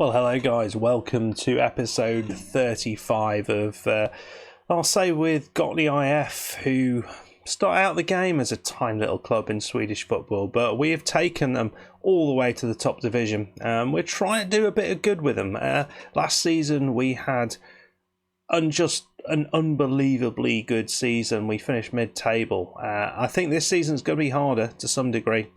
Well, hello guys, welcome to episode 35 of, I'll say with Gottne IF, who start out the game as a tiny little club in Swedish football, but we have taken them all the way to the top division. We're trying to do a bit of good with them. Last season we had just an unbelievably good season. We finished mid-table. I think this season's going to be harder to some degree.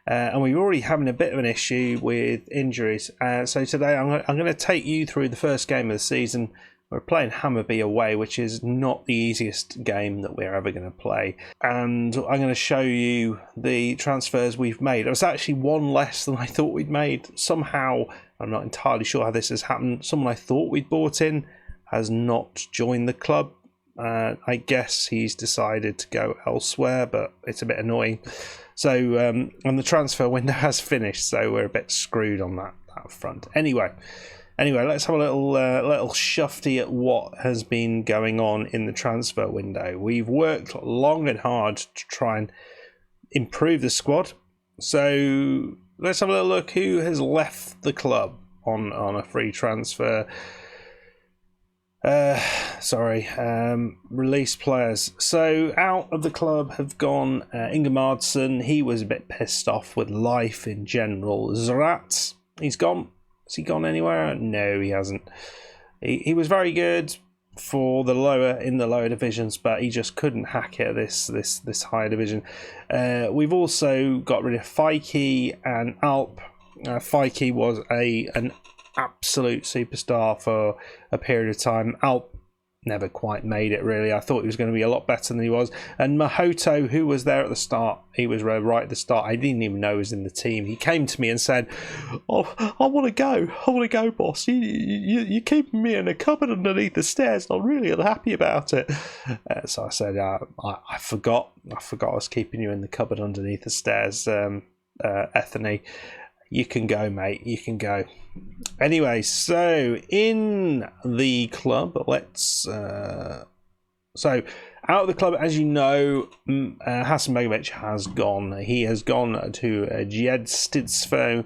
And we're already having a bit of an issue with injuries. So today I'm going to take you through the first game of the season. We're playing Hammerby away, which is not the easiest game that we're ever going to play. And I'm going to show you the transfers we've made. It was actually one less than I thought we'd made. Somehow, I'm not entirely sure how this has happened. Someone I thought we'd bought in has not joined the club. I guess he's decided to go elsewhere, but it's a bit annoying. So, and the transfer window has finished, so we're a bit screwed on that front. Anyway, let's have a little shufty at what has been going on in the transfer window. We've worked long and hard to try and improve the squad. So let's have a little look who has left the club on a free transfer. Release players. So out of the club have gone Ingemardsson. He was a bit pissed off with life in general. Zrat, he's gone. Has he gone anywhere? No, he hasn't. He was very good for the lower divisions, but he just couldn't hack it at this higher division. We've also got rid of Feike and Alp. Feike was an absolute superstar for a period of time. Alp never quite made it, really. I thought he was going to be a lot better than he was. And Mahoto, who was there at the start, he was right at the start. I didn't even know he was in the team. He came to me and said, "Oh, I want to go, boss. You're keeping me in a cupboard underneath the stairs. I'm really unhappy about it." So I said, I forgot I was keeping you in the cupboard underneath the stairs, Ethany. You can go, mate. You can go. Anyway, so in the club, so out of the club, as you know, Hasenbegovic has gone. He has gone to Jedstidsvo,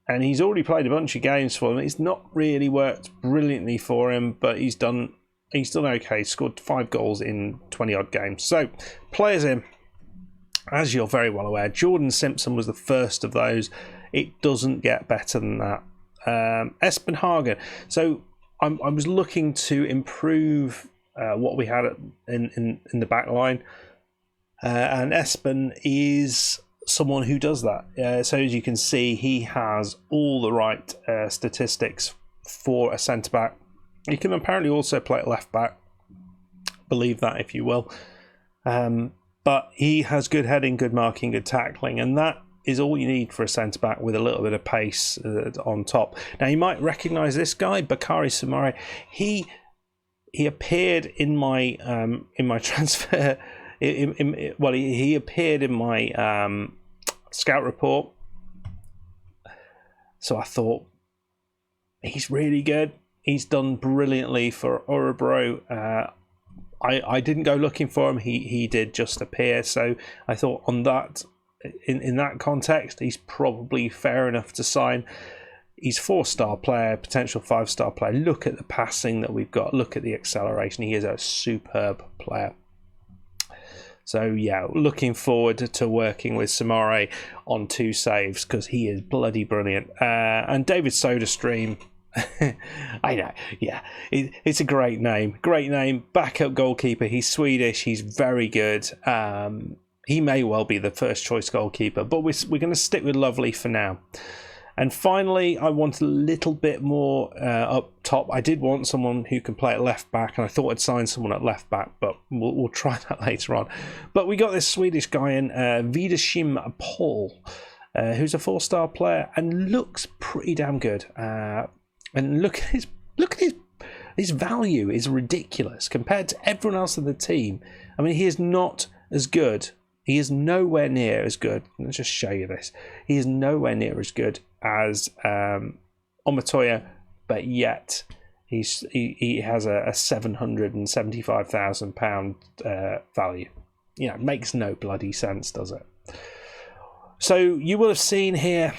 and he's already played a bunch of games for them. It's not really worked brilliantly for him, but he's done okay. He scored 5 goals in 20 odd games. So players in, as you're very well aware, Jordan Simpson was the first of those. It doesn't get better than that. Espen Hagen. So I was looking to improve what we had in the back line. And Espen is someone who does that. So as you can see, he has all the right statistics for a centre-back. He can apparently also play at left-back. Believe that if you will. But he has good heading, good marking, good tackling. And that is all you need for a centre-back with a little bit of pace on top. Now, you might recognise this guy, Bakari Sumare. He appeared in my transfer. He appeared in my scout report. So I thought, he's really good. He's done brilliantly for Örebro. I didn't go looking for him. He did just appear. So I thought on that. In that context, he's probably fair enough to sign. He's 4-star player, potential 5-star player. Look at the passing that we've got. Look at the acceleration. He is a superb player. So yeah, looking forward to working with Samare on 2 saves because he is bloody brilliant. And David SodaStream, I know, yeah, it's a great name. Great name. Backup goalkeeper. He's Swedish. He's very good. He may well be the first choice goalkeeper, but we're going to stick with Lovely for now. And finally, I want a little bit more up top. I did want someone who can play at left back, and I thought I'd sign someone at left back, but we'll try that later on. But we got this Swedish guy in, Videshim Paul, who's a 4-star player and looks pretty damn good. And look at his value is ridiculous compared to everyone else in the team. I mean, he is not as good. He is nowhere near as good. Let's just show you this. He is nowhere near as good as Omatoya, but yet he has a £775,000 value. You know, it makes no bloody sense, does it? So you will have seen here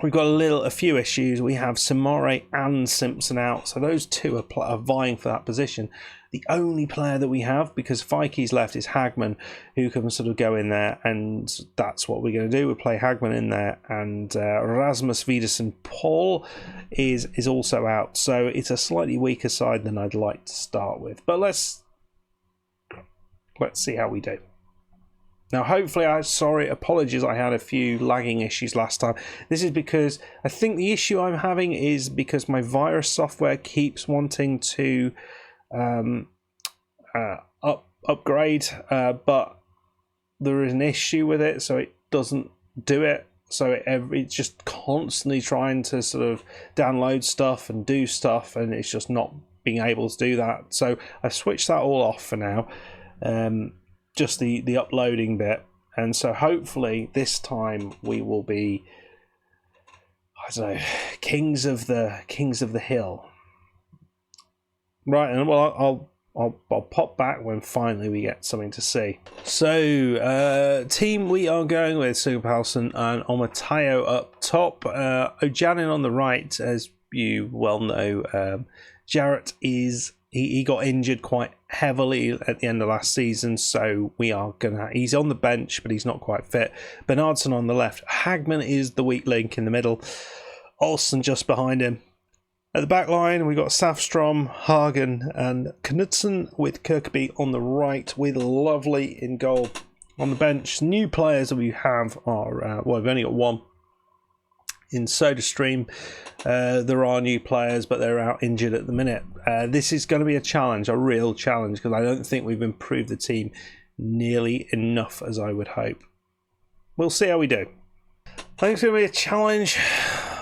we've got a few issues. We have Samore and Simpson out, so those two are vying for that position. The only player that we have, because Fikey's left, is Hagman, who can sort of go in there, and that's what we're going to do. We'll play Hagman in there, and Rasmus Widersen Paul is also out, so it's a slightly weaker side than I'd like to start with. But let's see how we do. Now, hopefully, apologies, I had a few lagging issues last time. This is because I think the issue I'm having is because my virus software keeps wanting to upgrade, but there is an issue with it, so it doesn't do it. So it's just constantly trying to sort of download stuff and do stuff, and it's just not being able to do that. So I've switched that all off for now. Just the uploading bit, and so hopefully this time we will be, I don't know, kings of the hill. Right, and well, I'll pop back when finally we get something to see. So team we are going with Sigurpálsson and Omatayo up top, Ojanin on the right. As you well know, Jarrett is. He got injured quite heavily at the end of last season, so he's on the bench, but he's not quite fit. Bernardsson on the left. Hagman is the weak link in the middle. Olsen just behind him. At the back line, we've got Safstrom, Hagen, and Knudsen with Kirkeby on the right, with Lovely in goal. On the bench, new players that we have are, we've only got one. In SodaStream, there are new players, but they're out injured at the minute. This is going to be a real challenge, because I don't think we've improved the team nearly enough as I would hope. We'll see how we do. I think it's going to be a challenge,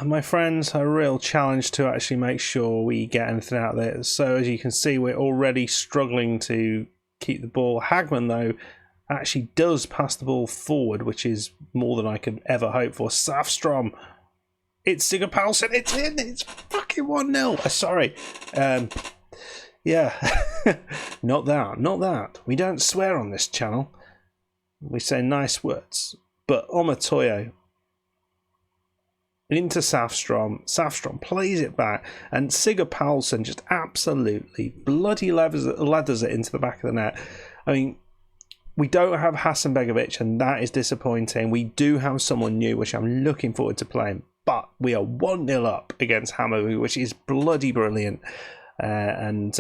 my friends, a real challenge to actually make sure we get anything out of it. So as you can see, we're already struggling to keep the ball. Hagman, though, actually does pass the ball forward, which is more than I could ever hope for. Safstrom. It's Sigurpálsson. It's in. It's fucking 1-0. Sorry. Yeah. Not that. We don't swear on this channel. We say nice words. But Omatoyo into Safstrom. Safstrom plays it back, and Sigurpálsson just absolutely bloody ladders it into the back of the net. I mean, we don't have Hasenbegovic, and that is disappointing. We do have someone new, which I'm looking forward to playing. But we are 1-0 up against Hammerby, which is bloody brilliant. And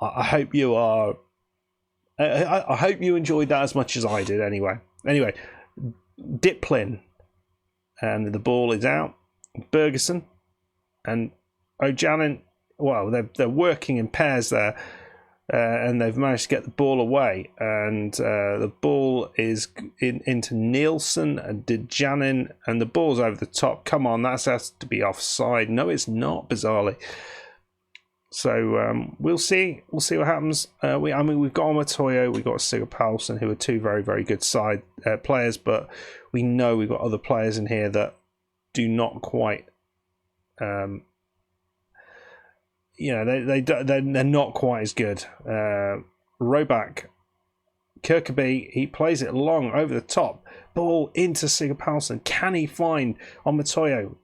I hope you are. I hope you enjoyed that as much as I did. Anyway, Diplin, and the ball is out. Bergerson and Ojanin. Well, they're working in pairs there. And they've managed to get the ball away, and the ball is into Nielsen and Dejanin, and the ball's over the top. Come on, that has to be offside. No, it's not, bizarrely. So we'll see. We'll see what happens. We've got Omatoyo, we've got Sigurpálsson, who are two very, very good side players, but we know we've got other players in here that do not quite. They're not quite as good. Roback, Kirkeby, he plays it long over the top. Ball into Sigurpálsson. Can he find Omatoyo?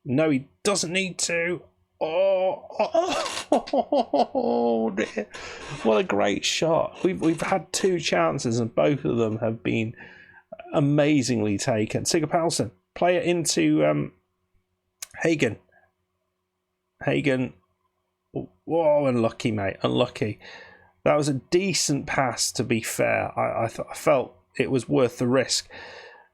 No, he doesn't need to. Oh dear. What a great shot. We've had two chances, and both of them have been amazingly taken. Sigurpálsson, play it into Hagen. Whoa, unlucky, mate. Unlucky. That was a decent pass, to be fair. I felt it was worth the risk.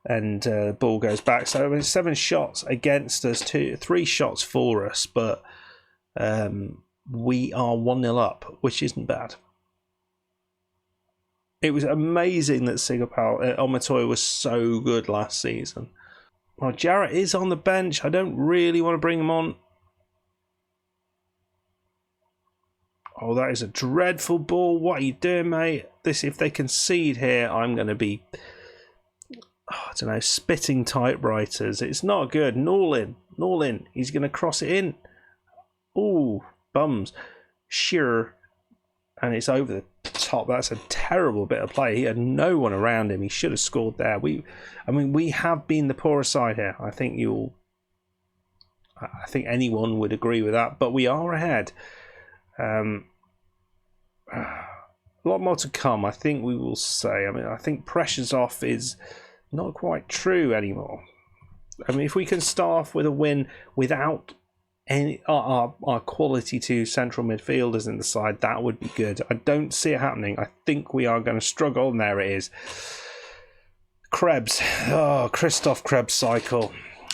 And the ball goes back. So 7 shots against us, 3 shots for us. But we are 1-0 up, which isn't bad. It was amazing that Omatoyo was so good last season. Well, Jarrett is on the bench. I don't really want to bring him on. Oh, that is a dreadful ball. What are you doing, mate? If they concede here, I'm going to be, I don't know, spitting typewriters. It's not good. Norlin. He's going to cross it in. Ooh, bums. Sure. And it's over the top. That's a terrible bit of play. He had no one around him. He should have scored there. We have been the poorer side here. I think you'll I think anyone would agree with that, but we are ahead. A lot more to come, I think we will say. I mean, I think pressure's off is not quite true anymore. I mean, if we can start off with a win without any our quality 2 central midfielders in the side, that would be good. I don't see it happening. I think we are going to struggle, and there it is. Krebs. Oh, Christoph Krebs cycle.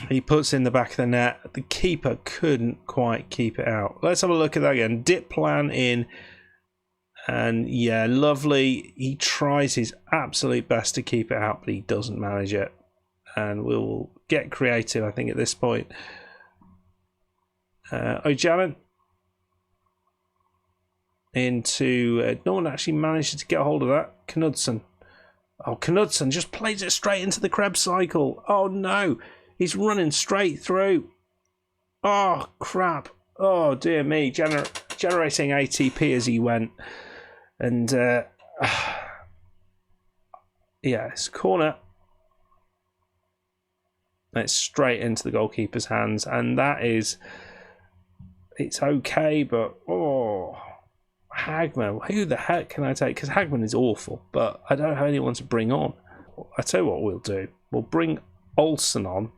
He puts in the back of the net. The keeper couldn't quite keep it out. Let's have a look at that again. Dip plan in. And yeah, lovely. He tries his absolute best to keep it out, but he doesn't manage it. And we'll get creative, I think, at this point. O'Janan into... no one actually managed to get a hold of that. Knudsen. Oh, Knudsen just plays it straight into the Krebs cycle. Oh, no. He's running straight through. Oh, crap. Oh, dear me. Generating ATP as he went. And, yeah, it's a corner. It's straight into the goalkeeper's hands. And that is... It's okay, but... Oh... Hagman, who the heck can I take? Because Hagman is awful, but I don't have anyone to bring on. I tell you what we'll do. We'll bring Olsen on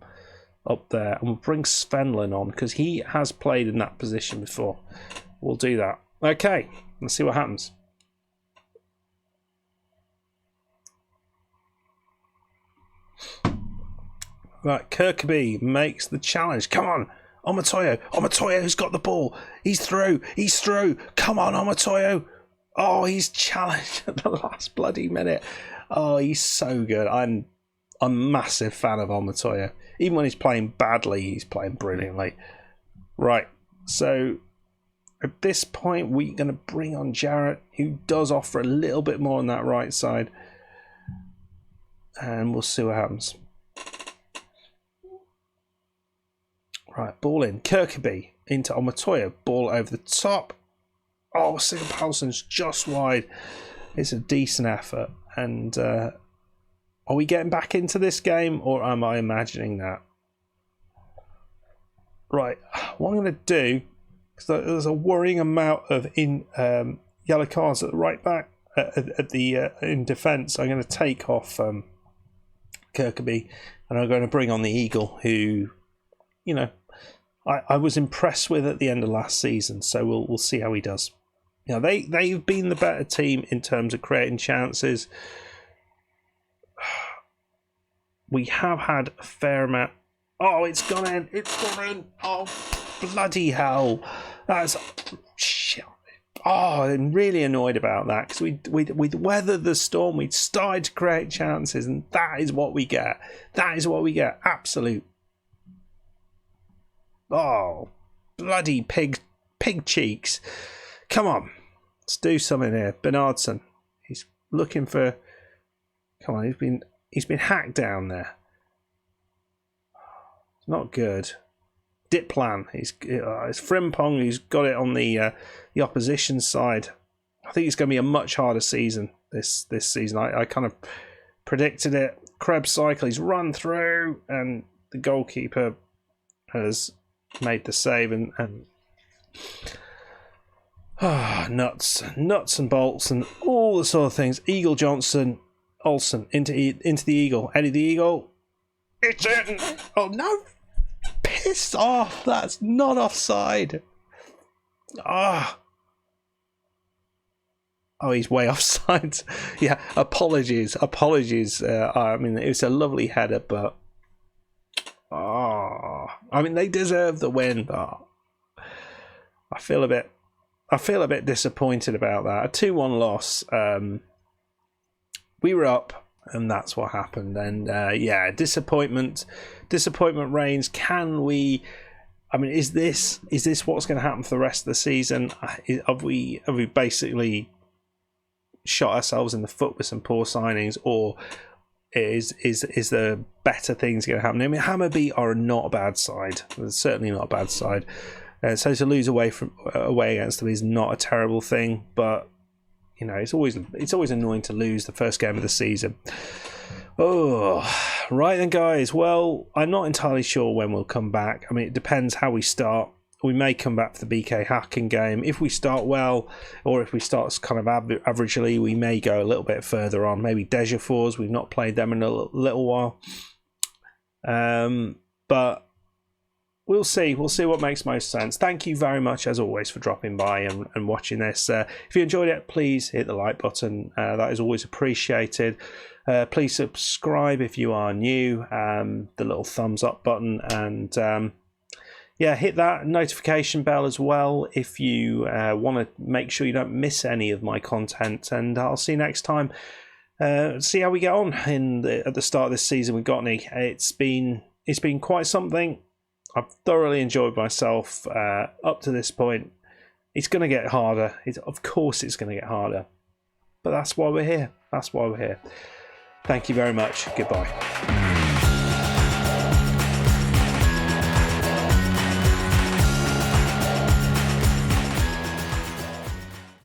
up there, and we'll bring Svenlin on, because he has played in that position before. We'll do that. Okay, let's see what happens. Right, Kirkby makes the challenge. Come on. Omatoyo's got the ball. He's through. Come on, Omatoyo. Oh, he's challenged at the last bloody minute. Oh, he's so good. I'm a massive fan of Omatoyo. Even when he's playing badly, he's playing brilliantly. Right, so at this point, we're going to bring on Jarrett, who does offer a little bit more on that right side. And we'll see what happens. Right, ball in. Kirkby into Omatoyo. Ball over the top. Oh, Sigurpalsson's just wide. It's a decent effort. And are we getting back into this game, or am I imagining that? Right, what I'm going to do, because there's a worrying amount of yellow cards at the right back, in defence. I'm going to take off Kirkby, and I'm going to bring on the Eagle, who, you know, I was impressed with at the end of last season, so we'll see how he does. You know, they've been the better team in terms of creating chances. We have had a fair amount. Oh, it's gone in! It's gone in! Oh, bloody hell! That's shit. Oh, I'm really annoyed about that, because we'd weathered the storm. We'd started to create chances, and that is what we get. That is what we get. Absolute. Oh, bloody pig cheeks. Come on. Let's do something here. Bernardsson. He's looking for... Come on, he's been hacked down there. It's not good. Dip plan. It's Frimpong who's got it on the opposition side. I think it's going to be a much harder season this season. I kind of predicted it. Krebs cycle. He's run through, and the goalkeeper has made the save, and nuts and bolts and all the sort of things. Eagle Johnson, Olsen into the Eagle. Eddie the Eagle. It's in. Oh no! Piss off! That's not offside. Oh, he's way offside. Yeah, apologies. I mean, it was a lovely header, but I mean, they deserve the win, but I feel a bit disappointed about that. A 2-1 loss. We were up, and that's what happened. And yeah, disappointment reigns. Can we? I mean, is this what's going to happen for the rest of the season? Have we basically shot ourselves in the foot with some poor signings, or is there better things going to happen? I mean, Hammerby are not a bad side. They're certainly not a bad side. So to lose away against them is not a terrible thing, but you know, it's always annoying to lose the first game of the season. Oh, right then, guys. Well, I'm not entirely sure when we'll come back. I mean, it depends how we start. We may come back for the BK hacking game. If we start well, or if we start kind of averagely, we may go a little bit further on. Maybe Deja Fours. We've not played them in a little while. But we'll see. We'll see what makes most sense. Thank you very much, as always, for dropping by and watching this. If you enjoyed it, please hit the like button. That is always appreciated. Please subscribe if you are new. The little thumbs up button, and yeah, hit that notification bell as well if you want to make sure you don't miss any of my content. And I'll see you next time. See how we get on at the start of this season with Gottne. It's been quite something. I've thoroughly enjoyed myself up to this point. It's going to get harder. Of course it's going to get harder. But that's why we're here. That's why we're here. Thank you very much. Goodbye.